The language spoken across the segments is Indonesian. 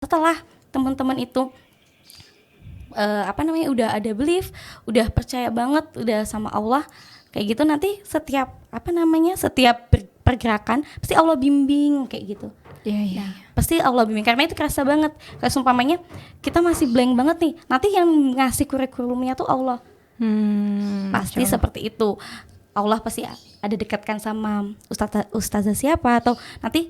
setelah teman-teman itu udah ada belief, udah percaya banget udah sama Allah kayak gitu, nanti setiap pergerakan pasti Allah bimbing kayak gitu. Iya. Pasti Allah bimbing karena itu kerasa banget. Kayak sumpamanya kita masih blank banget nih, nanti yang ngasih kurikulumnya tuh Allah. Pasti seperti itu. Allah pasti ada dekatkan sama ustazah siapa, atau nanti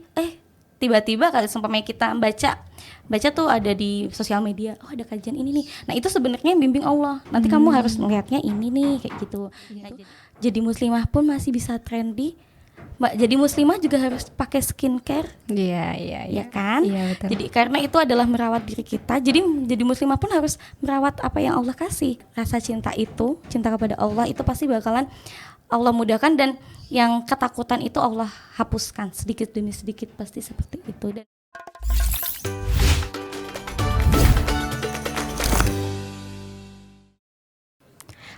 tiba-tiba kalau sumpamanya kita baca tuh ada di sosial media, oh ada kajian ini nih. Nah itu sebenarnya bimbing Allah. Nanti kamu harus melihatnya ini nih kayak gitu. Nah, jadi muslimah pun masih bisa trendy. Jadi muslimah juga harus pakai skincare. Iya. Ya kan? Iya, betul. Jadi karena itu adalah merawat diri kita. Jadi jadi muslimah pun harus merawat apa yang Allah kasih. Rasa cinta itu, cinta kepada Allah itu pasti bakalan Allah mudahkan, dan yang ketakutan itu Allah hapuskan sedikit demi sedikit, pasti seperti itu. Dan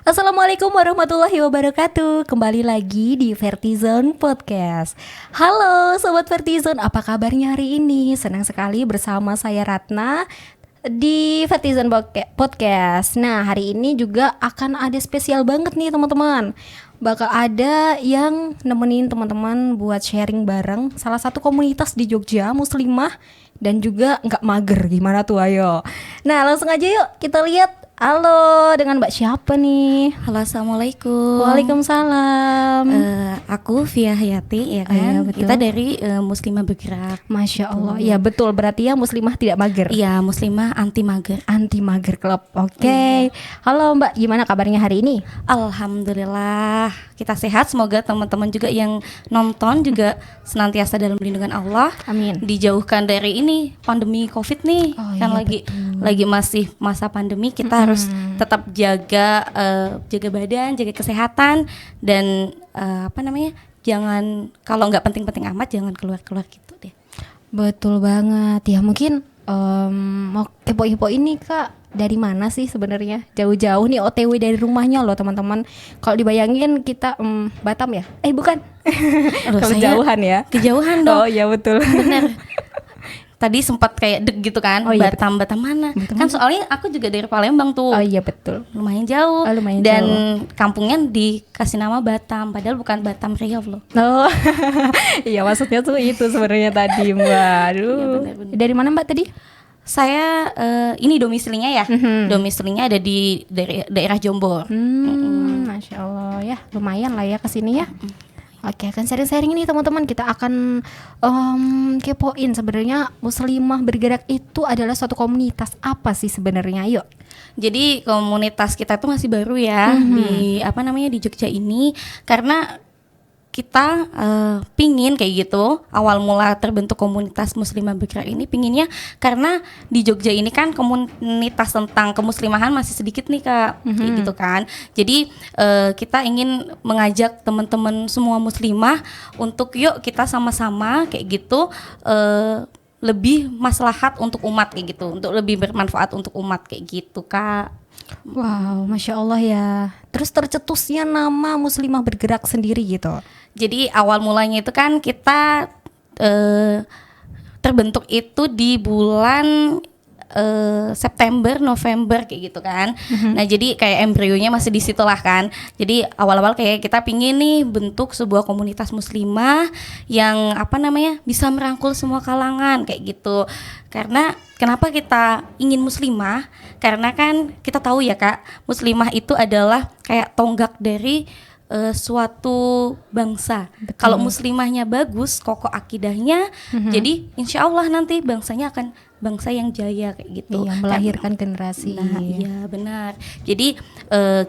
Assalamualaikum warahmatullahi wabarakatuh. Kembali lagi di Vertizon Podcast. Halo Sobat Vertizon, apa kabarnya hari ini? Senang sekali bersama saya Ratna di Vertizon Podcast. Nah, hari ini juga akan ada spesial banget nih teman-teman. Bakal ada yang nemenin teman-teman buat sharing bareng salah satu komunitas di Jogja, muslimah dan juga nggak mager. Gimana tuh, ayo. Nah, langsung aja yuk kita lihat. Halo, dengan Mbak siapa nih? halo, assalamualaikum. Waalaikumsalam. Aku Via Hayati, ya kan? Iya, betul. Kita dari Muslimah Bergerak. Masya Allah, ya betul, berarti ya muslimah tidak mager. Iya, Muslimah anti mager. Anti mager club, oke. Halo Mbak, gimana kabarnya hari ini? Alhamdulillah, kita sehat. Semoga teman-teman juga yang nonton juga senantiasa dalam lindungan Allah. Amin. Dijauhkan dari ini pandemi COVID nih, Oh, kan iya, lagi masih masa pandemi. Kita harus tetap jaga badan, jaga kesehatan, dan jangan, kalau nggak penting-penting amat jangan keluar-keluar gitu deh. Betul banget. Ya mungkin mau kepo-kepo ini Kak, dari mana sih sebenarnya? Jauh-jauh nih OTW dari rumahnya loh teman-teman. Kalau dibayangin kita Batam ya? Bukan. Kalau jauhan ya? Kejauhan dong. Oh iya betul. Bener. Tadi sempat kayak deg gitu kan. Oh, iya, Batam mana? Kan soalnya aku juga dari Palembang tuh. Oh iya betul. Lumayan jauh. Oh, lumayan dan jauh. kampungnya dikasih nama Batam, padahal bukan Batam Riau loh. Oh. Iya maksudnya tuh itu sebenarnya tadi Mbak. Aduh. Iya, benar-benar. Dari mana Mbak tadi? Saya ini domisilinya ya. Domisilinya ada di daerah Jombor. Masya Allah ya, lumayan lah ya kesini ya. Oke, akan sharing-sharing ini teman-teman. Kita akan kepoin sebenarnya Muslimah Bergerak itu adalah suatu komunitas apa sih sebenarnya? Yuk. Jadi komunitas kita tuh masih baru ya di Jogja ini, karena kita pingin kayak gitu. Awal mula terbentuk komunitas Muslimah Bergerak ini pinginnya karena di Jogja ini kan komunitas tentang kemuslimahan masih sedikit nih Kak, kayak gitu kan. Jadi kita ingin mengajak teman-teman semua muslimah untuk yuk kita sama-sama kayak gitu, lebih maslahat untuk umat kayak gitu, untuk lebih bermanfaat untuk umat kayak gitu Kak. Wow, Masya Allah ya. Terus tercetusnya nama Muslimah Bergerak sendiri gitu. Jadi awal mulanya itu kan kita terbentuk itu di bulan September, November kayak gitu kan. Nah jadi kayak embrionya masih di situ lah kan. Jadi awal-awal kayak kita pingin nih bentuk sebuah komunitas muslimah yang bisa merangkul semua kalangan kayak gitu. Karena kenapa kita ingin muslimah? Karena kan kita tahu ya Kak, muslimah itu adalah kayak tonggak dari suatu bangsa. Kalau muslimahnya bagus, kokoh akidahnya, jadi insya Allah nanti bangsanya akan bangsa yang jaya kayak gitu. Iya, melahirkan generasi. Nah, iya benar. Jadi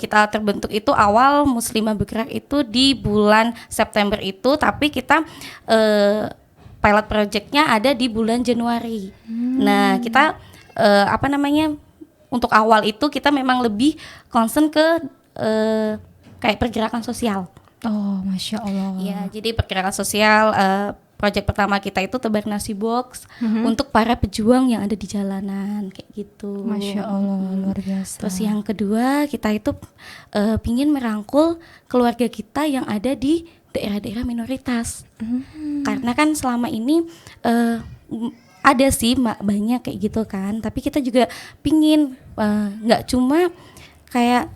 kita terbentuk itu awal Muslimah Bergerak itu di bulan September itu, tapi kita pilot projectnya ada di bulan Januari. Nah, kita untuk awal itu kita memang lebih concern ke kayak pergerakan sosial. Oh, Masya Allah. Ya, jadi pergerakan sosial. Proyek pertama kita itu tebar nasi box untuk para pejuang yang ada di jalanan kayak gitu. Masya Allah, luar biasa. Terus yang kedua kita itu pingin merangkul keluarga kita yang ada di daerah-daerah minoritas. Karena kan selama ini ada sih banyak kayak gitu kan, tapi kita juga pingin nggak cuma kayak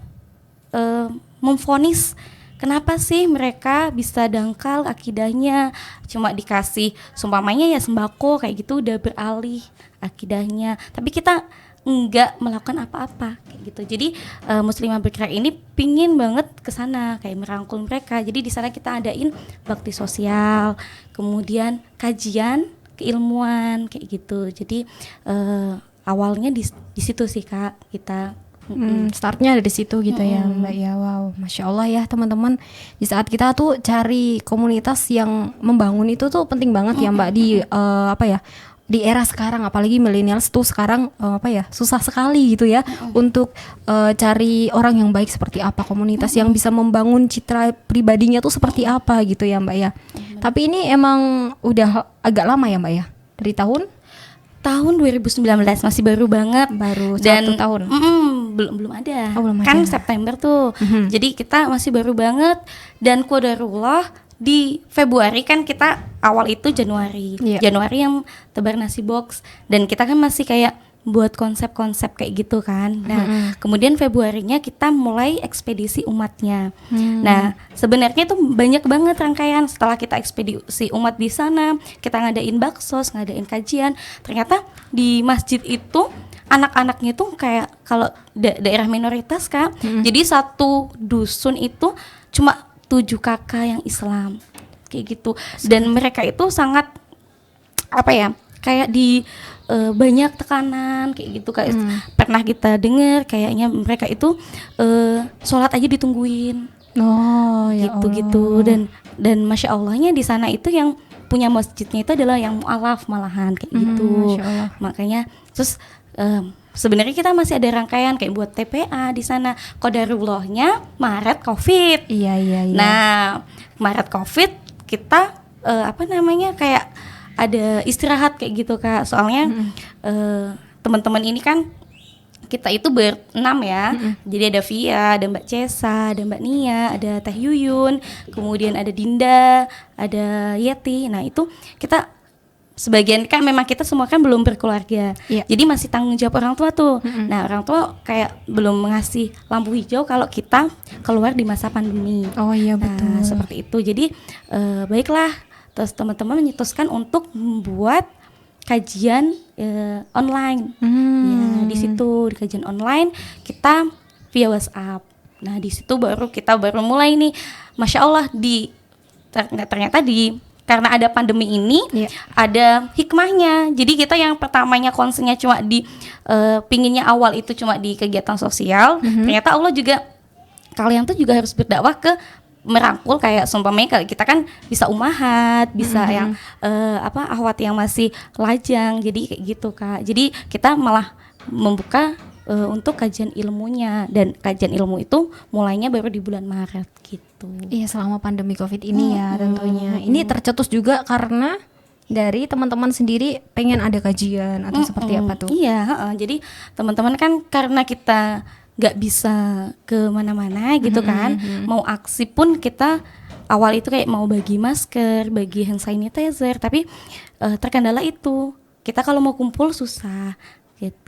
memvonis kenapa sih mereka bisa dangkal akidahnya, cuma dikasih sumpamanya ya sembako kayak gitu udah beralih akidahnya, tapi kita nggak melakukan apa-apa kayak gitu. Jadi Muslimah Bergerak ini pingin banget ke sana kayak merangkul mereka. Jadi di sana kita adain bakti sosial, kemudian kajian keilmuan kayak gitu. Jadi awalnya di situ sih Kak kita. Startnya dari situ gitu ya Mbak ya. Wow, Masya Allah ya teman-teman, di saat kita tuh cari komunitas yang membangun itu tuh penting banget ya Mbak di di era sekarang, apalagi millennials tuh sekarang susah sekali gitu ya untuk cari orang yang baik seperti apa, komunitas yang bisa membangun citra pribadinya tuh seperti apa gitu ya Mbak ya. Tapi ini emang udah agak lama ya Mbak ya, dari tahun 2019, masih baru banget, baru dan 1 tahun. belum ada. Belum kan ada. September tuh. Jadi kita masih baru banget, dan qadarullah di Februari kan kita awal itu Januari. Januari yang tebar nasi box, dan kita kan masih kayak buat konsep-konsep kayak gitu kan. Nah, kemudian Februarinya kita mulai ekspedisi umatnya. Nah, sebenarnya itu banyak banget rangkaian. Setelah kita ekspedisi umat di sana, kita ngadain baksos, ngadain kajian. Ternyata di masjid itu anak-anaknya tuh kayak kalau daerah minoritas Kak. Jadi satu dusun itu cuma 7 kakak yang Islam kayak gitu. Dan mereka itu sangat kayak di banyak tekanan kayak gitu kayak pernah kita dengar kayaknya mereka itu sholat aja ditungguin. Ya gitu dan Masya Allahnya di sana itu yang punya masjidnya itu adalah yang mu'alaf malahan kayak gitu. Makanya terus sebenarnya kita masih ada rangkaian kayak buat TPA di sana. Qadarullahnya Maret Covid. Iya. Nah, Maret Covid kita kayak ada istirahat kayak gitu Kak. Soalnya teman-teman ini kan kita itu berenam ya. Jadi ada Via, ada Mbak Cesa, ada Mbak Nia, ada Teh Yuyun, kemudian ada Dinda, ada Yeti. Nah, itu kita sebagian kan memang kita semua kan belum berkeluarga. Jadi masih tanggung jawab orang tua tuh. Nah, orang tua kayak belum mengasih lampu hijau kalau kita keluar di masa pandemi. Oh iya betul. Nah, seperti itu. Jadi baiklah, terus teman-teman menyetuskan untuk membuat kajian online. Ya, di situ di kajian online kita via WhatsApp. Nah, di situ kita baru mulai nih. Masya Allah ternyata karena ada pandemi ini ada hikmahnya. Jadi kita yang pertamanya concernnya cuma di pinginnya awal itu cuma di kegiatan sosial. Ternyata Allah juga kalian tuh juga harus berdakwah ke merangkul kayak sumpamanya kita kan bisa umahat, bisa yang ahwat yang masih lajang. Jadi kayak gitu Kak. Jadi kita malah membuka untuk kajian ilmunya, dan kajian ilmu itu mulainya baru di bulan Maret gitu. Iya, selama pandemi Covid ini ya tentunya. Ini tercetus juga karena dari teman-teman sendiri pengen ada kajian atau seperti apa tuh? Iya, jadi teman-teman kan karena kita nggak bisa ke mana-mana gitu kan, mau aksi pun kita awal itu kayak mau bagi masker, bagi hand sanitizer, tapi terkendala itu kita kalau mau kumpul susah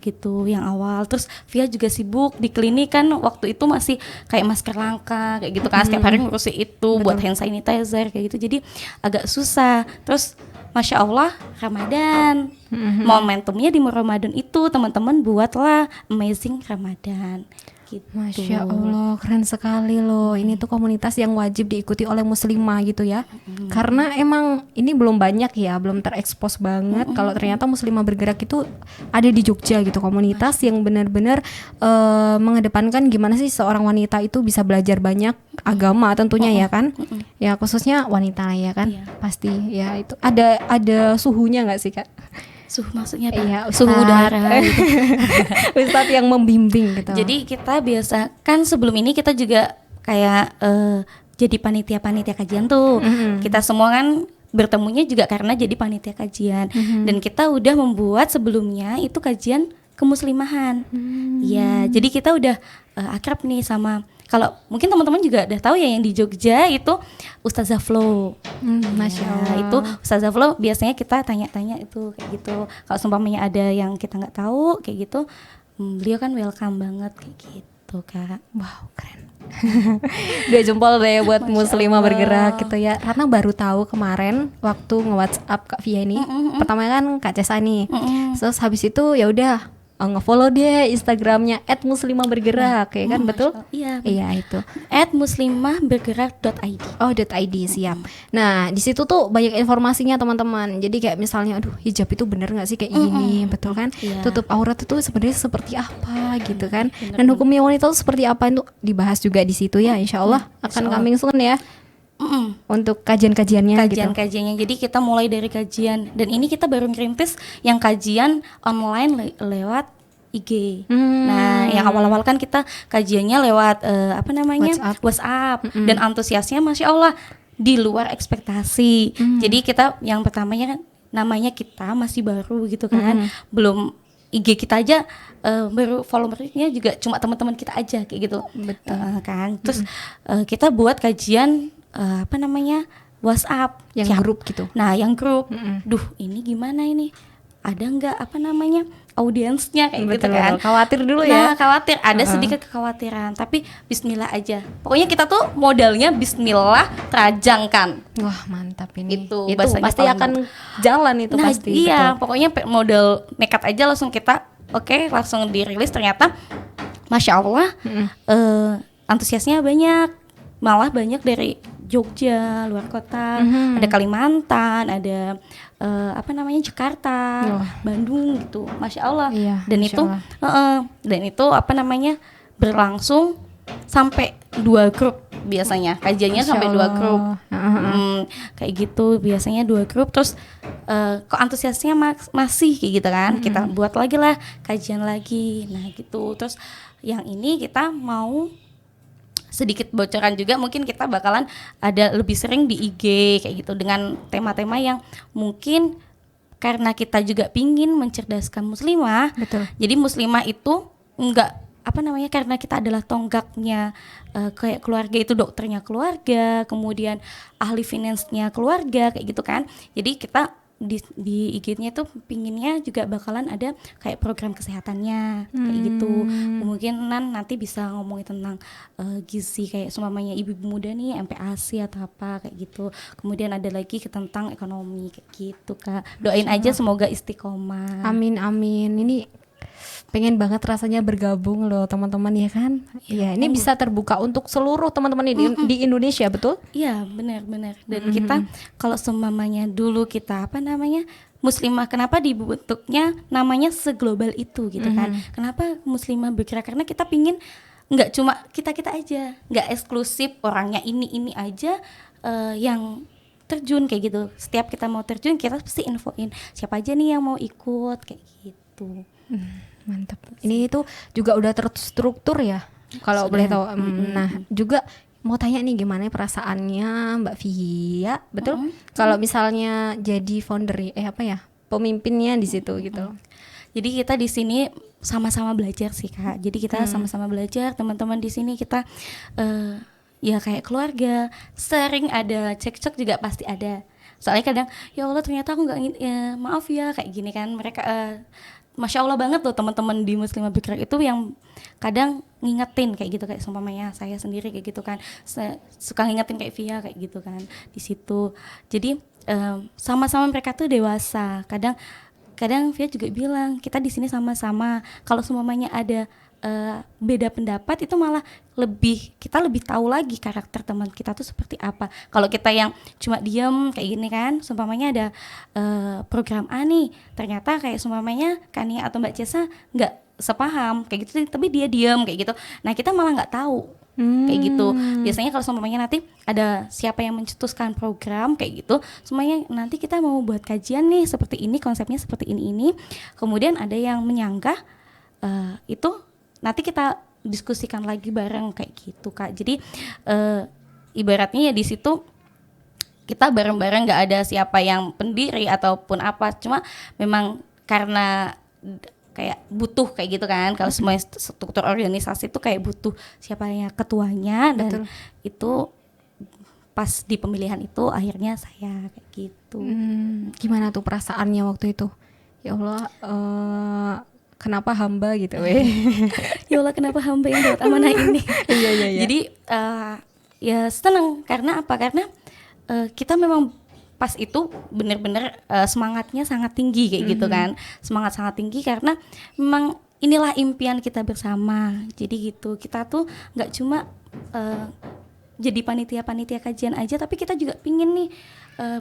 gitu yang awal. Terus Via juga sibuk di klinik kan, waktu itu masih kayak masker langka kayak gitu kan, setiap hari ngurusin itu. Betul. Buat hand sanitizer kayak gitu, jadi agak susah. Terus Masya Allah Ramadan, momentumnya di Ramadan itu teman-teman buatlah Amazing Ramadan gitu. Masya Allah, keren sekali loh. Ini tuh komunitas yang wajib diikuti oleh muslimah gitu ya. Karena emang ini belum banyak ya, belum terekspos banget. Kalau ternyata Muslimah Bergerak itu ada di Jogja gitu, komunitas yang benar-benar mengedepankan gimana sih seorang wanita itu bisa belajar banyak agama tentunya ya kan. Ya khususnya wanita ya kan. Pasti ya itu ada suhunya nggak sih Kak? Suhu maksudnya apa? Iya, suhu udara gitu. Ustadz yang membimbing gitu. Jadi kita biasa kan sebelum ini kita juga kayak jadi panitia kajian tuh. Kita semua kan bertemunya juga karena jadi panitia kajian. Dan kita udah membuat sebelumnya itu kajian kemuslimahan. Ya, jadi kita udah akrab nih sama kalau mungkin teman-teman juga udah tahu ya yang di Jogja itu Ustazah Flow. Masya Ya, Allah. itu Ustazah Flow biasanya kita tanya-tanya itu kayak gitu. Kalau seumpamanya ada yang kita nggak tahu kayak gitu, beliau kan welcome banget kayak gitu Kak. Wow, keren. Dua jempol deh buat Masya Muslimah Allah. bergerak gitu ya. Ratna baru tahu kemarin waktu nge-WhatsApp Kak Via ini. Pertama kan Kak Cesa nih. Terus habis itu ya udah nge-follow dia Instagramnya @muslimah bergerak ya kan, betul? Iya. Iya itu. @muslimahbergerak.id. Oh, .id siap. Nah, di situ tuh banyak informasinya teman-teman. Jadi kayak misalnya, aduh hijab itu bener nggak sih kayak gini, betul kan? Iya. Tutup aurat itu sebenarnya seperti apa gitu kan? Dan hukumnya wanita itu seperti apa itu dibahas juga di situ ya. Insya Allah akan coming soon ya untuk kajian-kajiannya gitu. Kajian-kajiannya. Jadi kita mulai dari kajian dan ini kita baru ngerintis yang kajian online lewat IG. Nah, yang awal-awal kan kita kajiannya lewat WhatsApp. Dan antusiasnya Masya Allah di luar ekspektasi. Jadi kita yang pertamanya kan namanya kita masih baru gitu kan, belum IG kita aja baru followernya juga cuma teman-teman kita aja kayak gitu. Betul. Kan. Terus kita buat kajian WhatsApp Yang grup gitu. Nah, yang grup. Duh, ini gimana ini? Ada nggak audiensnya kayak gitu kan? Khawatir dulu Nah, ya. khawatir, ada sedikit kekhawatiran, tapi bismillah aja. Pokoknya kita tuh modalnya bismillah terajangkan. Wah, mantap ini. Itu Itu bahasanya pasti paling akan jalan itu Nah, pasti. iya, betul. pokoknya modal nekat aja langsung kita langsung dirilis, ternyata Masya Allah antusiasnya banyak, malah banyak dari Jogja, luar kota, ada Kalimantan, ada Jakarta, Bandung gitu, Masya Allah. Iya, Dan Masya itu Allah. dan itu berlangsung sampai 2 grup biasanya, kajiannya Masya sampai 2 grup. Allah. Kayak gitu biasanya 2 grup. Terus kok antusiasnya masih kayak gitu kan, kita buat lagi lah kajian lagi. Nah gitu. Terus yang ini kita mau sedikit bocoran juga, mungkin kita bakalan ada lebih sering di IG kayak gitu dengan tema-tema yang mungkin karena kita juga pingin mencerdaskan muslimah. Betul. Jadi muslimah itu enggak karena kita adalah tonggaknya kayak keluarga itu dokternya keluarga, kemudian ahli finance-nya keluarga kayak gitu kan. Jadi kita di IG-nya tuh pinginnya juga bakalan ada kayak program kesehatannya kayak gitu. Kemungkinan nanti bisa ngomongin tentang gizi kayak seumpamanya ibu-ibu muda nih MPASI atau apa kayak gitu. Kemudian ada lagi tentang ekonomi kayak gitu Kak. Doain aja semoga istiqomah. Amin amin. Ini pengen banget rasanya bergabung loh teman-teman ya kan. Iya, ini bisa terbuka untuk seluruh teman-teman di Indonesia, betul? Iya, benar. Dan kita kalau seumpamanya dulu kita muslimah, kenapa dibentuknya namanya seglobal itu gitu kan? Kenapa muslimah bergerak? Karena kita pingin nggak cuma kita aja, nggak eksklusif orangnya ini aja yang terjun kayak gitu. Setiap kita mau terjun kita pasti infoin siapa aja nih yang mau ikut kayak gitu. Mantap. Ini itu juga udah terstruktur ya, kalau boleh tahu. Nah, juga mau tanya nih gimana perasaannya Mbak Via, betul? Kalau misalnya jadi founder pemimpinnya di situ gitu. Jadi kita di sini sama-sama belajar sih Kak. Jadi kita sama-sama belajar, teman-teman di sini kita ya kayak keluarga. Sering ada cekcok juga pasti ada. Soalnya kadang ya Allah ternyata aku nggak maaf ya kayak gini kan. Mereka Masya Allah banget loh teman-teman di Muslimah Bergerak itu yang kadang ngingetin kayak gitu, kayak seumpamanya saya sendiri kayak gitu kan, suka ngingetin kayak Via kayak gitu kan di situ. Jadi sama-sama mereka tuh dewasa. Kadang Via juga bilang kita di sini sama-sama. Kalau seumpamanya ada beda pendapat itu malah kita lebih tahu lagi karakter teman kita tuh seperti apa. Kalau kita yang cuma diem kayak gini kan, seumpamanya ada program A nih, ternyata kayak seumpamanya Kania atau Mbak Cesa nggak sepaham kayak gitu, tapi dia diem kayak gitu. Nah kita malah nggak tahu kayak gitu. Biasanya kalau seumpamanya nanti ada siapa yang mencetuskan program kayak gitu, semuanya nanti kita mau buat kajian nih seperti ini, konsepnya seperti ini. Kemudian ada yang menyanggah itu nanti kita diskusikan lagi bareng kayak gitu Kak. Jadi ibaratnya ya di situ kita bareng-bareng, nggak ada siapa yang pendiri ataupun apa. Cuma memang karena kayak butuh kayak gitu kan. Kalau semua struktur organisasi itu kayak butuh siapa yang ketuanya, dan Betul. itu pas di pemilihan itu akhirnya saya kayak gitu. Gimana tuh perasaannya waktu itu? Ya Allah, kenapa hamba gitu weh. Ya Allah, kenapa hamba yang dapat amanah ini? Iya. Jadi ya seneng karena apa? Karena kita memang pas itu bener-bener semangatnya sangat tinggi kayak gitu kan. Semangat sangat tinggi karena memang inilah impian kita bersama. Jadi gitu, kita tuh nggak cuma jadi panitia kajian aja, tapi kita juga pingin nih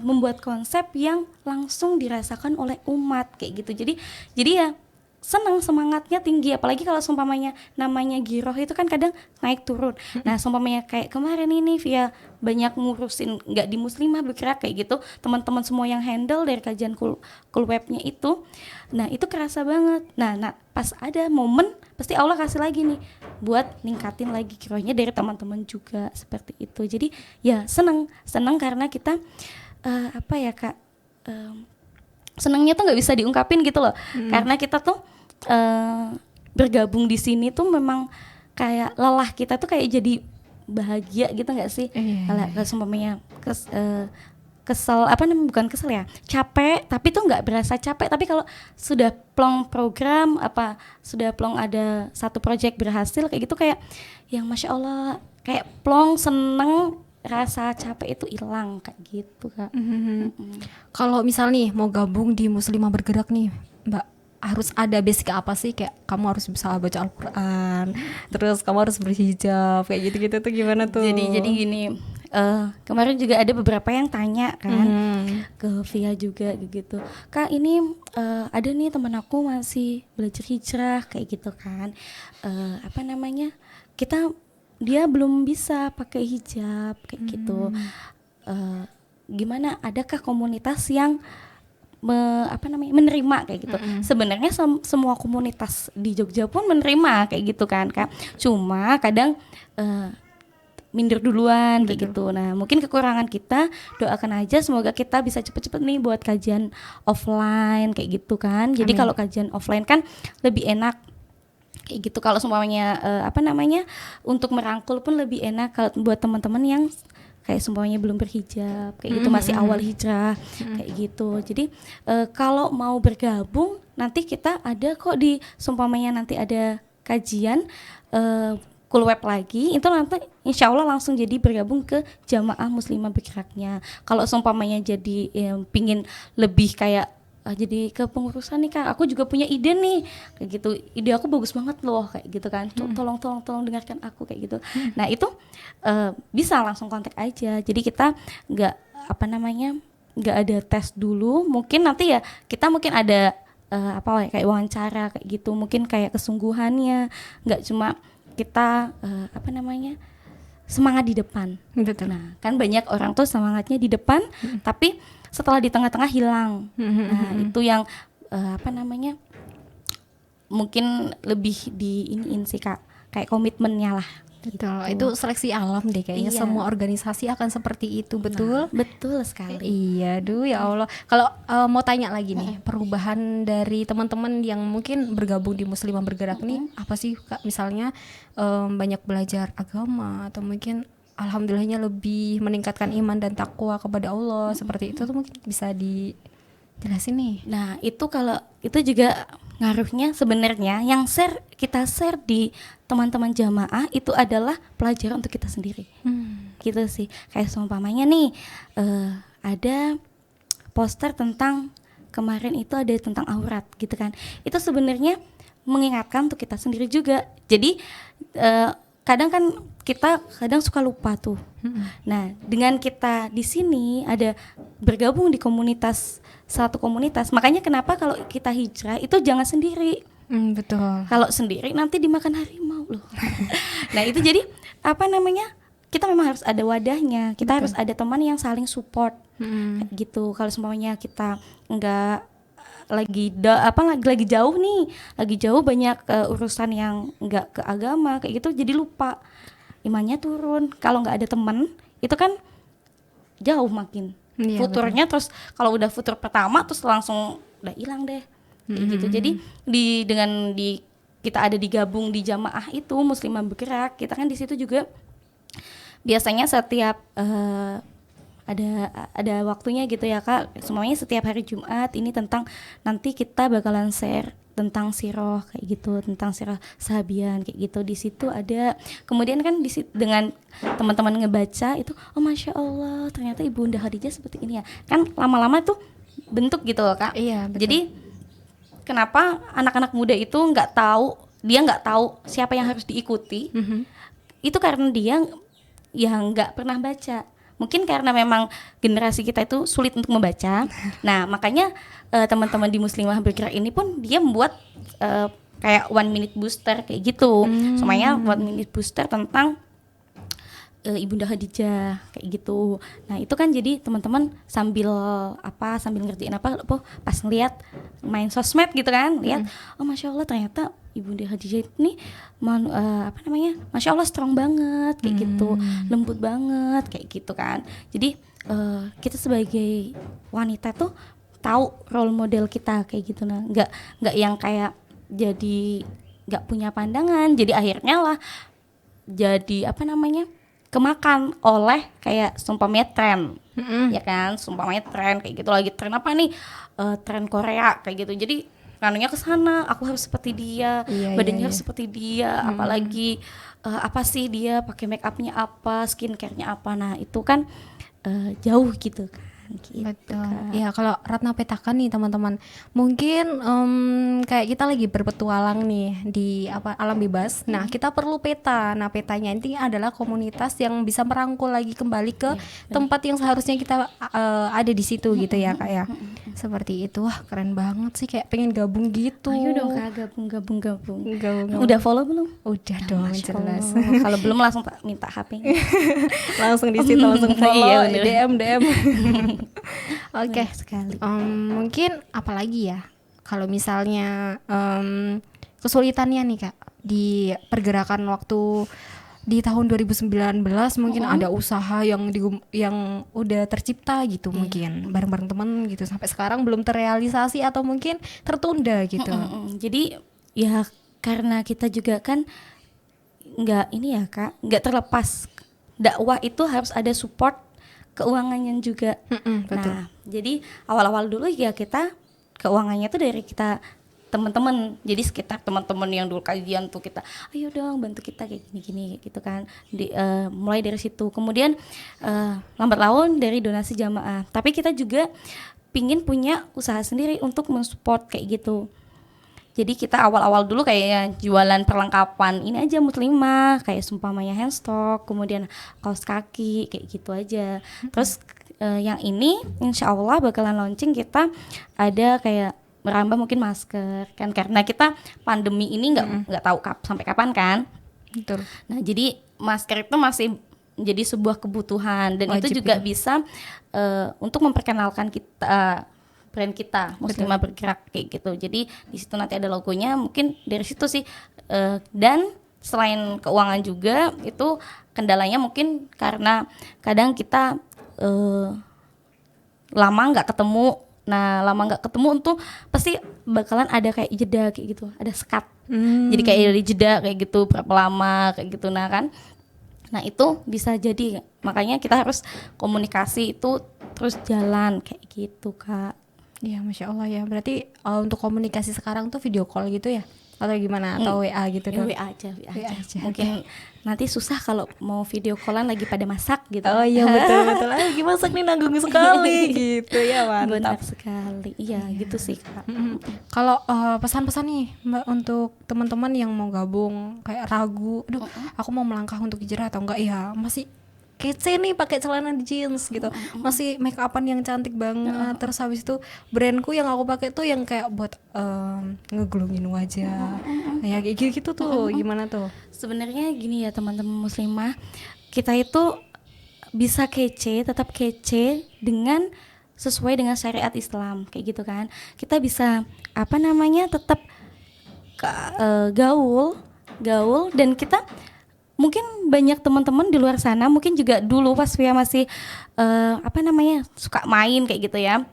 membuat konsep yang langsung dirasakan oleh umat kayak gitu. Jadi ya senang, semangatnya tinggi, apalagi kalau seumpamanya namanya giroh itu kan kadang naik turun. Nah seumpamanya kayak kemarin ini via banyak ngurusin nggak di muslimah bergerak kayak gitu, teman-teman semua yang handle dari kajian kul webnya itu, nah itu kerasa banget. Nah pas ada momen pasti Allah kasih lagi nih buat ningkatin lagi girohnya dari teman-teman juga seperti itu. Jadi ya senang karena kita apa ya Kak, senangnya tuh nggak bisa diungkapin gitu loh, karena kita tuh bergabung di sini tuh memang kayak lelah kita tuh kayak jadi bahagia gitu nggak sih? Kalau seumpamanya kesel, apa namanya, bukan kesel ya, capek, tapi tuh nggak berasa capek. Tapi kalau sudah plong program, apa sudah plong ada satu project berhasil kayak gitu, kayak yang masya Allah, kayak plong, seneng, rasa capek itu hilang kayak gitu Kak. Kalau misal nih mau gabung di Muslimah Bergerak nih, Mbak, harus ada basic apa sih? Kayak kamu harus bisa baca Al-Quran, terus kamu harus berhijab, kayak gitu-gitu tuh gimana tuh? Jadi gini, kemarin juga ada beberapa yang tanya kan ke Via juga gitu, Kak ini ada nih teman aku masih belajar hijrah kayak gitu kan, apa namanya, dia belum bisa pakai hijab kayak gitu, gimana, adakah komunitas yang menerima kayak gitu. Sebenarnya semua komunitas di Jogja pun menerima kayak gitu kan Kak, cuma kadang minder duluan kayak gitu. Nah mungkin kekurangan kita, doakan aja semoga kita bisa cepet-cepet nih buat kajian offline kayak gitu kan. Jadi kalau kajian offline kan lebih enak kayak gitu. Kalau semuanya apa namanya, untuk merangkul pun lebih enak kalau buat teman-teman yang kayak semuanya belum berhijab kayak gitu, masih awal hijrah kayak gitu. Jadi kalau mau bergabung nanti kita ada kok di seumpamanya nanti ada kajian cool web lagi, itu nanti insya Allah langsung jadi bergabung ke Jamaah Muslimah Bergeraknya. Kalau seumpamanya jadi pingin lebih kayak jadi kepengurusan nih Kak, aku juga punya ide nih kayak gitu, ide aku bagus banget loh kayak gitu kan, tolong dengarkan aku kayak gitu. Nah itu bisa langsung kontak aja. Jadi kita nggak apa namanya, nggak ada tes dulu, mungkin nanti ya kita mungkin ada apa kayak wawancara kayak gitu, mungkin kayak kesungguhannya, nggak cuma kita apa namanya, semangat di depan. Betul. Nah kan banyak orang tuh semangatnya di depan tapi setelah di tengah-tengah hilang. Nah itu yang apa namanya, mungkin lebih di iniin sih Kak, kayak komitmennya lah. Betul, Gitu. itu seleksi alam deh kayaknya. Iya. Semua organisasi akan seperti itu, betul? Nah, betul sekali. Iya, duh ya Allah. Kalau mau tanya lagi nih, perubahan dari teman-teman yang mungkin bergabung di Muslimah Bergerak nih, apa sih Kak? Misalnya banyak belajar agama, atau mungkin alhamdulillahnya lebih meningkatkan iman dan takwa kepada Allah, seperti itu tuh mungkin bisa dijelasin nih. Nah itu kalau itu juga ngaruhnya sebenarnya yang kita share di teman-teman jamaah itu adalah pelajaran untuk kita sendiri. Gitu sih. Kayak seumpamanya nih ada poster tentang kemarin itu ada tentang aurat gitu kan. Itu sebenarnya mengingatkan untuk kita sendiri juga. Jadi kadang kan kita kadang suka lupa tuh. Nah, dengan kita di sini ada bergabung di satu komunitas. Makanya kenapa kalau kita hijrah itu jangan sendiri. Betul. Kalau sendiri nanti dimakan harimau loh. Nah, itu jadi apa namanya? Kita memang harus ada wadahnya. Kita harus ada teman yang saling support. Kayak gitu. Kalau semuanya kita enggak lagi jauh nih, lagi jauh banyak urusan yang enggak ke agama kayak gitu, jadi lupa, imannya turun. Kalau nggak ada teman itu kan jauh makin futurnya. Terus kalau udah futur pertama terus langsung udah hilang deh kayak gitu. Jadi dengan kita ada digabung di jamaah itu Muslimah Bergerak, kita kan di situ juga biasanya setiap ada waktunya gitu ya Kak, semuanya setiap hari Jumat ini tentang, nanti kita bakalan share tentang sirah kayak gitu, tentang sirah sahabian kayak gitu. Di situ ada, kemudian kan dengan teman-teman ngebaca itu, oh Masya Allah ternyata Ibunda Khadijah seperti ini ya, kan lama-lama tuh bentuk gitu loh Kak. Iya, betul. Jadi kenapa anak-anak muda itu nggak tahu siapa yang harus diikuti, itu karena dia yang nggak pernah baca. Mungkin karena memang generasi kita itu sulit untuk membaca. Nah makanya teman-teman di Muslimah Bergerak ini pun dia membuat kayak 1 minute booster kayak gitu. Semuanya 1 minute booster tentang Ibunda Khadijah kayak gitu. Nah itu kan jadi teman-teman sambil ngerjain apa pas ngeliat main sosmed gitu kan, lihat oh Masya Allah ternyata Ibunda Khadijah ini Masya Allah strong banget kayak gitu, lembut banget kayak gitu kan. Jadi kita sebagai wanita tuh tahu role model kita kayak gitu. Nah nggak yang kayak jadi nggak punya pandangan, jadi akhirnya lah jadi kemakan oleh kayak sumpamanya tren, ya kan, sumpamanya tren kayak gitu, lagi tren apa nih, tren Korea kayak gitu, jadi kanunya ke sana, aku harus seperti dia, badannya harus seperti dia, apalagi apa sih dia pakai make upnya apa, skincare-nya apa, nah itu kan jauh gitu kan. Gitu, betul. Kak. Ya kalau Ratna petakan nih teman-teman, mungkin kayak kita lagi berpetualang nih di alam bebas. Nah kita perlu peta. Nah petanya intinya adalah komunitas yang bisa merangkul lagi kembali ke tempat yang seharusnya kita ada di situ gitu ya Kak ya. Seperti itu. Wah keren banget sih, kayak pengen gabung gitu. Ayo dong Kak, gabung. Udah Follow belum? Udah dong, jelas. Kalau belum langsung minta HP-nya. Langsung di situ langsung follow. Iya, DM. Oke. Sekali. Mungkin apalagi ya kalau misalnya kesulitannya nih Kak di pergerakan waktu di tahun 2019 mungkin ada usaha yang udah tercipta gitu, mungkin bareng-bareng teman gitu sampai sekarang belum terrealisasi atau mungkin tertunda gitu. Jadi ya karena kita juga kan nggak terlepas, dakwah itu harus ada support keuangannya juga. Betul. Nah, jadi awal-awal dulu ya kita keuangannya tuh dari kita teman-teman. Jadi sekitar teman-teman yang dulu kajian tuh kita, ayo dong bantu kita kayak gini-gini gitu kan. Mulai dari situ. Kemudian lambat laun dari donasi jamaah. Tapi kita juga pingin punya usaha sendiri untuk mensupport kayak gitu. Jadi kita awal-awal dulu kayak jualan perlengkapan ini aja muslimah, kayak sumpamanya handstock, kemudian kaos kaki kayak gitu aja. Terus yang ini insya Allah bakalan launching, kita ada kayak merambah mungkin masker kan, karena kita pandemi ini nggak tahu sampai kapan kan. Betul. Nah jadi masker itu masih menjadi sebuah kebutuhan dan wajib itu juga gitu. bisa untuk memperkenalkan kita, brand kita Muslimah Bergerak kayak gitu. Jadi di situ nanti ada logonya, mungkin dari situ sih. Dan selain keuangan juga itu kendalanya mungkin karena kadang kita lama nggak ketemu. Nah lama nggak ketemu tuh pasti bakalan ada kayak jeda kayak gitu, ada sekat. Jadi kayak dari jeda kayak gitu berapa lama kayak gitu, nah kan. Nah itu bisa jadi, makanya kita harus komunikasi itu terus jalan kayak gitu Kak. Iya, Masya Allah ya. Berarti untuk komunikasi sekarang tuh video call gitu ya? Atau gimana? Atau WA gitu dong? WA aja. Mungkin nanti susah kalau mau video callan lagi pada masak gitu. Oh iya betul. Lagi masak nih nanggung sekali gitu ya, mantap. Benar sekali. Iya gitu sih Kak. Kalau pesan-pesan nih Mbak untuk teman-teman yang mau gabung kayak ragu, aduh aku mau melangkah untuk hijrah atau enggak ya, masih kece nih pakai celana jeans gitu, masih make upan yang cantik banget, terus habis itu brandku yang aku pakai tuh yang kayak buat ngeglowin wajah, ya kayak gitu tuh, gimana tuh? Sebenarnya gini ya teman-teman muslimah, kita itu bisa kece, tetap kece dengan sesuai dengan syariat Islam kayak gitu kan. Kita bisa tetap gaul dan kita mungkin banyak teman-teman di luar sana mungkin juga dulu pas Fia masih suka main kayak gitu ya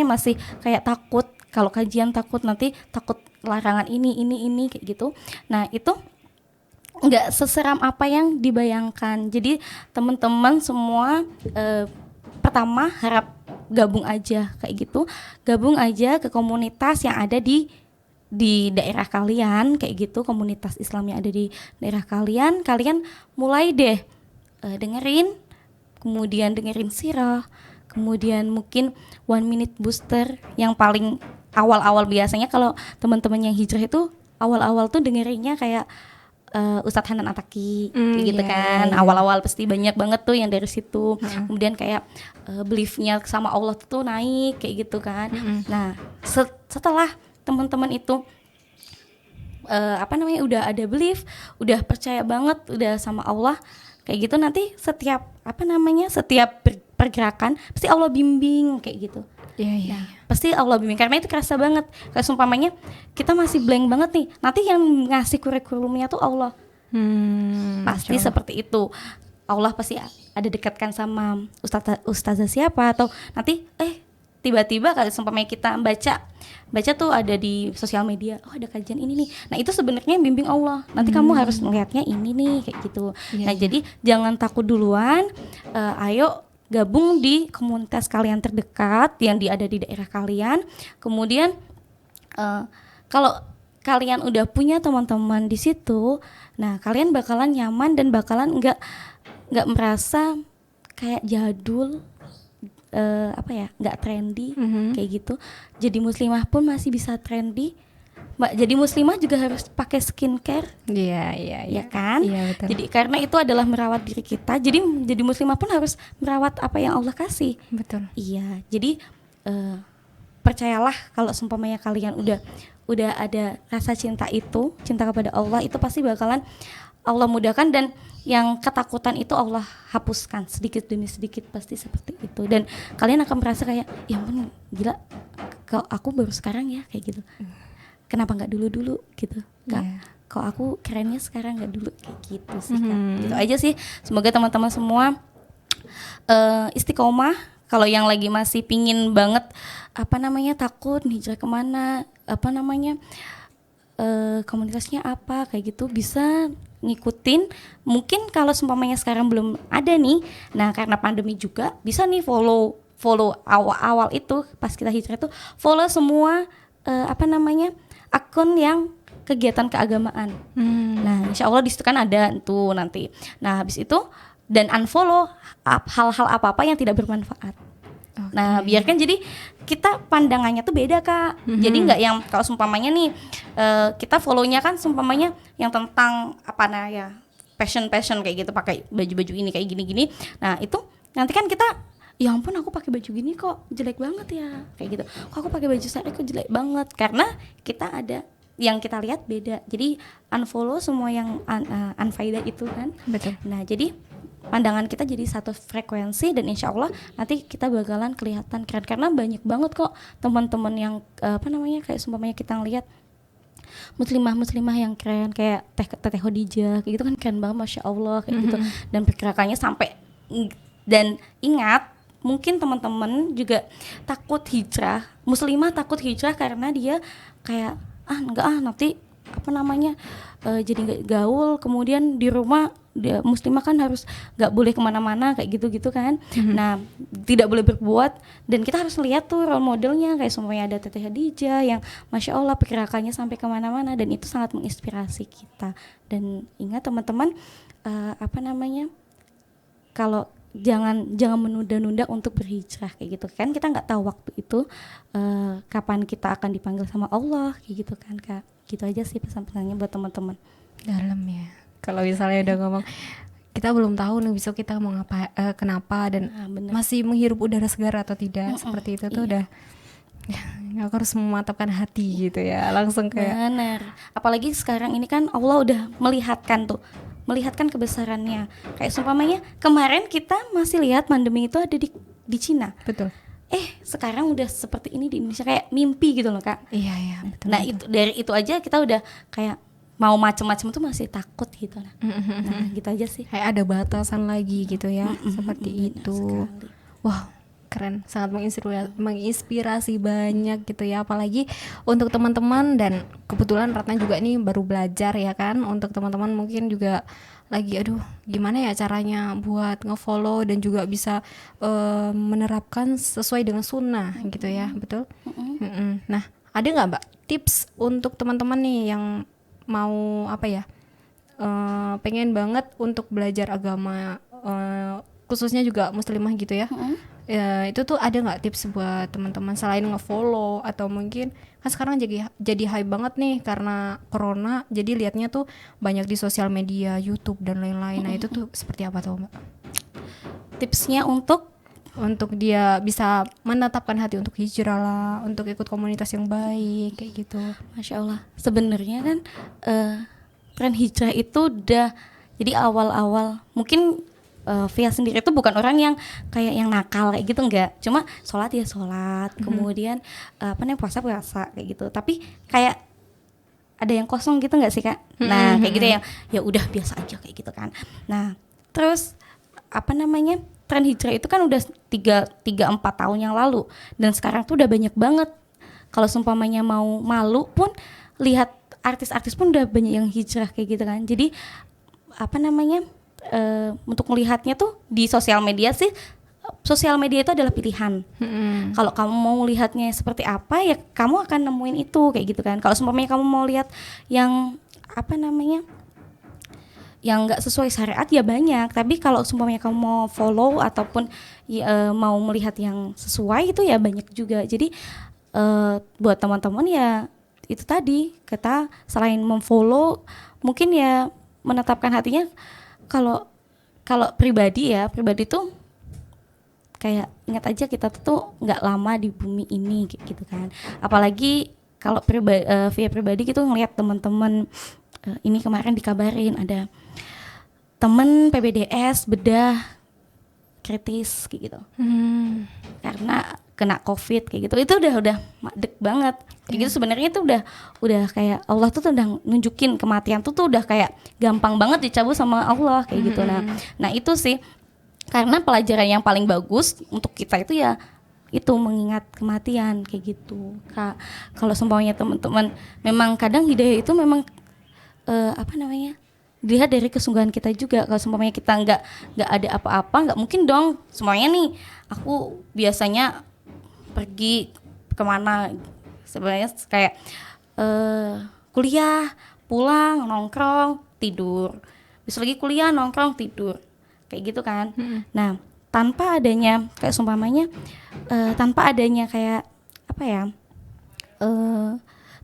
masih kayak takut kalau kajian takut nanti takut larangan ini kayak gitu. Nah itu nggak seseram apa yang dibayangkan. Jadi teman-teman semua pertama harap gabung aja kayak gitu, gabung aja ke komunitas yang ada di daerah kalian kayak gitu, komunitas Islam yang ada di daerah kalian. Kalian mulai deh dengerin, kemudian dengerin sirah, kemudian mungkin 1 minute booster yang paling awal-awal. Biasanya kalau teman-teman yang hijrah itu awal-awal tuh dengerinnya kayak Ustadz Hanan Ataki kayak gitu kan. Awal-awal pasti banyak banget tuh yang dari situ. Kemudian kayak beliefnya sama Allah tuh naik kayak gitu kan. Nah setelah teman-teman itu udah ada belief, udah percaya banget udah sama Allah kayak gitu, nanti setiap setiap pergerakan pasti Allah bimbing kayak gitu. Nah, pasti Allah bimbing karena itu kerasa banget. Kayak seumpamanya kita masih blank banget nih, nanti yang ngasih kurikulumnya tuh Allah. Pasti seperti itu. Allah pasti ada dekatkan sama ustazah siapa, atau nanti tiba-tiba kalau seumpamanya kita baca tuh ada di sosial media, oh ada kajian ini nih. Nah itu sebenarnya bimbing Allah. Nanti kamu harus melihatnya ini nih kayak gitu. Jadi jangan takut duluan. Ayo gabung di komunitas kalian terdekat yang ada di daerah kalian. Kemudian kalau kalian udah punya teman-teman di situ, nah kalian bakalan nyaman dan bakalan nggak merasa kayak jadul, nggak trendy kayak gitu. Jadi muslimah pun masih bisa trendy. Jadi muslimah juga harus pakai skincare. Ya kan? Iya, betul. Jadi karena itu adalah merawat diri kita. Jadi muslimah pun harus merawat apa yang Allah kasih. Betul. Iya. Jadi percayalah kalau seumpamanya kalian udah ada rasa cinta kepada Allah, itu pasti bakalan Allah mudahkan, dan yang ketakutan itu Allah hapuskan sedikit demi sedikit, pasti seperti itu. Dan kalian akan merasa kayak, ya ampun gila, kok aku baru sekarang ya kayak gitu. Kenapa nggak dulu gitu? Kok aku kerennya sekarang nggak dulu kayak gitu sih Kak. Gitu aja sih. Semoga teman-teman semua istiqomah. Kalau yang lagi masih pingin banget takut hijrah kemana, komunitasnya apa kayak gitu, bisa ngikutin. Mungkin kalau seumpamanya sekarang belum ada nih, nah karena pandemi juga bisa nih follow awal-awal itu pas kita hijrah itu, follow semua akun yang kegiatan keagamaan. Nah insya Allah di situ kan ada tuh nanti. Nah habis itu dan unfollow hal-hal apa-apa yang tidak bermanfaat. Nah biarkan, jadi kita pandangannya tuh beda Kak. Jadi nggak yang kalau seumpamanya nih kita follownya kan seumpamanya yang tentang passion kayak gitu, pakai baju-baju ini kayak gini-gini. Nah itu nanti kan kita, ya ampun aku pakai baju gini kok jelek banget ya kayak gitu. Kok aku pakai baju syari kok jelek banget, karena kita ada yang kita lihat beda. Jadi unfollow semua yang unfaedah itu kan. Betul. Nah jadi pandangan kita jadi satu frekuensi, dan insya Allah nanti kita bakalan kelihatan keren, karena banyak banget kok teman-teman yang kayak seumpamanya kita ngelihat muslimah yang keren kayak Teteh Khadijah kayak gitu kan, keren banget masya Allah kayak gitu, dan pergerakannya sampai. Dan ingat, mungkin teman-teman juga takut hijrah, muslimah takut hijrah karena dia kayak nanti jadi nggak gaul, kemudian di rumah dia muslimah kan harus nggak boleh kemana-mana kayak gitu kan. Nah tidak boleh berbuat, dan kita harus lihat tuh role modelnya, kayak semuanya ada Teteh Khadijah yang masya Allah pergerakannya sampai kemana-mana, dan itu sangat menginspirasi kita. Dan ingat teman-teman, kalau jangan menunda-nunda untuk berhijrah kayak gitu kan. Kita nggak tahu waktu itu kapan kita akan dipanggil sama Allah kayak gitu kan Kak. Gitu aja sih pesan-pesannya buat teman-teman. Dalam ya. Kalau misalnya udah ngomong kita belum tahu nih besok kita mau kenapa, dan masih menghirup udara segar atau tidak, seperti itu tuh udah aku harus memantapkan hati gitu ya, langsung kayak benar. Apalagi sekarang ini kan Allah udah melihatkan kebesarannya. Kayak seumpamanya kemarin kita masih lihat pandemi itu ada di Cina. Betul. Sekarang udah seperti ini di Indonesia, kayak mimpi gitu loh Kak. Iya betul. Nah betul. Itu dari itu aja kita udah kayak mau macam-macam tuh masih takut gitu. Nah gitu aja sih. Kayak ada batasan lagi gitu ya, seperti itu. Sekali. Wah, Keren, sangat menginspirasi banyak gitu ya. Apalagi untuk teman-teman, dan kebetulan Ratna juga nih baru belajar ya kan. Untuk teman-teman mungkin juga lagi aduh gimana ya caranya buat ngefollow dan juga bisa menerapkan sesuai dengan sunnah gitu ya, betul? Nah, ada nggak Mbak tips untuk teman-teman nih yang mau apa ya, pengen banget untuk belajar agama, khususnya juga muslimah gitu ya? Ya, itu tuh ada nggak tips buat teman-teman selain ngefollow, atau mungkin kan sekarang jadi hype banget nih karena corona, jadi liatnya tuh banyak di sosial media, YouTube dan lain-lain. Nah itu tuh seperti apa tuh Mbak? Tipsnya untuk Dia bisa menetapkan hati untuk hijrah lah, untuk ikut komunitas yang baik kayak gitu. Masya Allah, sebenarnya kan tren hijrah itu udah, jadi awal-awal mungkin Via sendiri itu bukan orang yang kayak yang nakal kayak gitu, enggak, cuma sholat ya sholat, kemudian puasa kayak gitu, tapi kayak ada yang kosong gitu nggak sih Kak? Nah kayak gitu ya udah biasa aja kayak gitu kan. Nah terus tren hijrah itu kan udah 3-4 tahun yang lalu, dan sekarang tuh udah banyak banget. Kalau seumpamanya mau malu pun lihat artis-artis pun udah banyak yang hijrah kayak gitu kan. Jadi untuk melihatnya tuh di sosial media sih, sosial media itu adalah pilihan. Kalau kamu mau lihatnya seperti apa ya kamu akan nemuin itu kayak gitu kan. Kalau seumpamanya kamu mau lihat yang yang nggak sesuai syariat ya banyak, tapi kalau seumpamanya kamu mau follow ataupun mau melihat yang sesuai itu ya banyak juga. Jadi buat teman-teman ya itu tadi, kita selain memfollow mungkin ya menetapkan hatinya. Kalau pribadi tuh kayak ingat aja kita tuh nggak lama di bumi ini gitu kan. Apalagi kalau via pribadi gitu ngelihat teman-teman, ini kemarin dikabarin ada temen PBDS bedah kritis kayak gitu, karena kena COVID kayak gitu. Itu udah madek banget kayak gitu. Sebenarnya itu udah kayak Allah tuh udah nunjukin kematian tuh udah kayak gampang banget dicabut sama Allah kayak gitu. Nah itu sih, karena pelajaran yang paling bagus untuk kita itu ya itu mengingat kematian kayak gitu Kak. Kalau seumpamanya teman-teman memang kadang hidayah itu memang dilihat dari kesungguhan kita juga. Kalau seumpamanya kita nggak ada apa-apa, nggak mungkin dong semuanya nih aku biasanya pergi kemana, sebenarnya kayak kuliah pulang nongkrong tidur, besok lagi kuliah nongkrong tidur kayak gitu kan. Nah tanpa adanya kayak seumpamanya kayak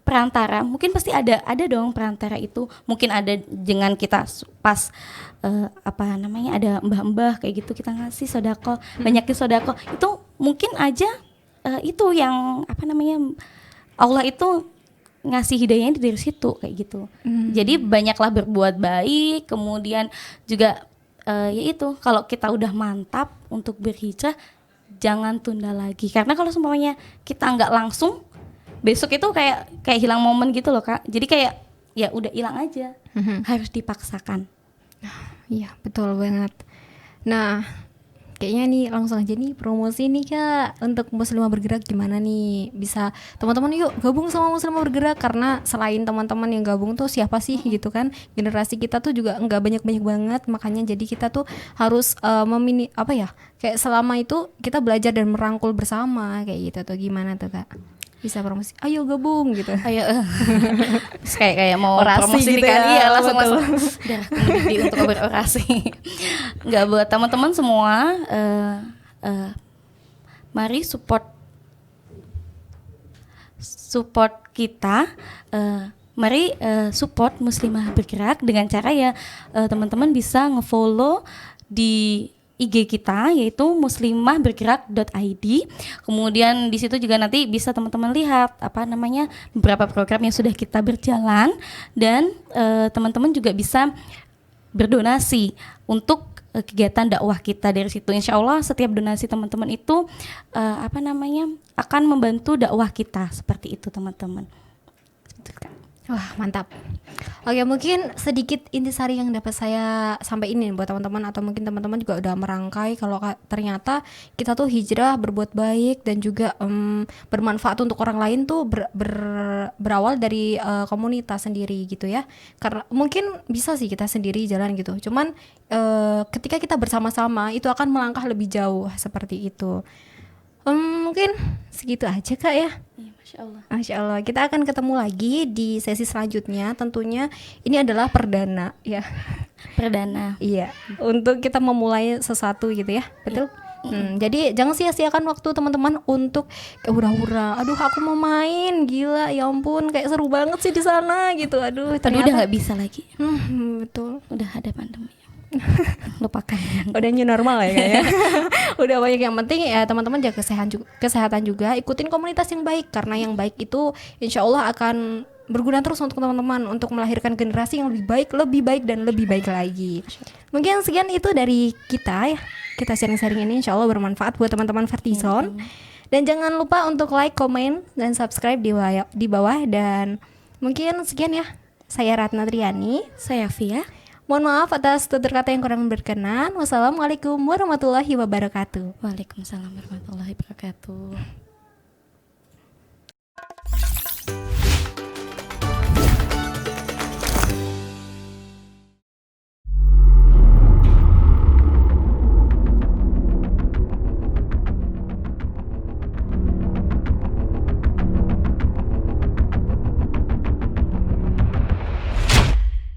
perantara, mungkin pasti ada dong perantara itu. Mungkin ada dengan kita pas ada mbah-mbah kayak gitu, kita ngasih sodako, banyakin sodako, itu mungkin aja itu yang Allah itu ngasih hidayahnya dari situ kayak gitu. Jadi banyaklah berbuat baik, kemudian juga yaitu kalau kita udah mantap untuk berhijrah jangan tunda lagi, karena kalau semuanya kita nggak langsung, besok itu kayak hilang momen gitu loh Kak. Jadi kayak ya udah hilang aja, harus dipaksakan. Iya betul banget. Nah kayaknya nih langsung aja nih promosi nih Kak, untuk Muslimah Bergerak gimana nih, bisa teman-teman yuk gabung sama Muslimah Bergerak, karena selain teman-teman yang gabung tuh siapa sih gitu kan, generasi kita tuh juga nggak banyak banget, makanya jadi kita tuh harus kayak selama itu kita belajar dan merangkul bersama kayak gitu tuh. Gimana tuh Kak, bisa promosi, ayo gabung gitu, ayo kayak mau orasi promosi gitu kan, ya, iya langsung darah mendidih untuk berorasi. Nggak, buat teman-teman semua, mari support kita, mari support Muslimah Bergerak dengan cara ya teman-teman bisa ngefollow di IG kita, yaitu muslimahbergerak.id. Kemudian di situ juga nanti bisa teman-teman lihat beberapa program yang sudah kita berjalan, dan teman-teman juga bisa berdonasi untuk kegiatan dakwah kita dari situ. Insya Allah setiap donasi teman-teman itu akan membantu dakwah kita, seperti itu teman-teman. Wah mantap. Oke, mungkin sedikit intisari yang dapat saya sampaikan ini buat teman-teman, atau mungkin teman-teman juga udah merangkai kalau ternyata kita tuh hijrah berbuat baik dan juga bermanfaat untuk orang lain tuh berawal dari komunitas sendiri gitu ya. Karena mungkin bisa sih kita sendiri jalan gitu, cuman ketika kita bersama-sama itu akan melangkah lebih jauh seperti itu. Mungkin segitu aja Kak ya. Iya, Masya Allah. Masya Allah, kita akan ketemu lagi di sesi selanjutnya. Tentunya ini adalah perdana ya. Perdana. Iya, untuk kita memulai sesuatu gitu ya, betul? Jadi jangan sia-siakan waktu teman-teman untuk kayak hura-hura. Aduh, aku mau main, gila, ya ampun, kayak seru banget sih di sana gitu. Aduh, Tapi udah nggak bisa lagi. betul. Udah ada pandemi. Lupakan. Udah new normal ya kayaknya. Udah banyak, yang penting ya teman-teman jaga kesehatan juga, ikutin komunitas yang baik, karena yang baik itu insya Allah akan berguna terus untuk teman-teman, untuk melahirkan generasi yang lebih baik dan lebih baik lagi. Mungkin sekian itu dari kita ya. Kita sharing-sharing ini insya Allah bermanfaat buat teman-teman Vertizon. Dan jangan lupa untuk like, comment, dan subscribe di bawah. Dan mungkin sekian ya. Saya Ratna Triani. Saya Via. Mohon maaf atas tutur kata yang kurang berkenan. Wassalamualaikum warahmatullahi wabarakatuh. Waalaikumsalam warahmatullahi wabarakatuh.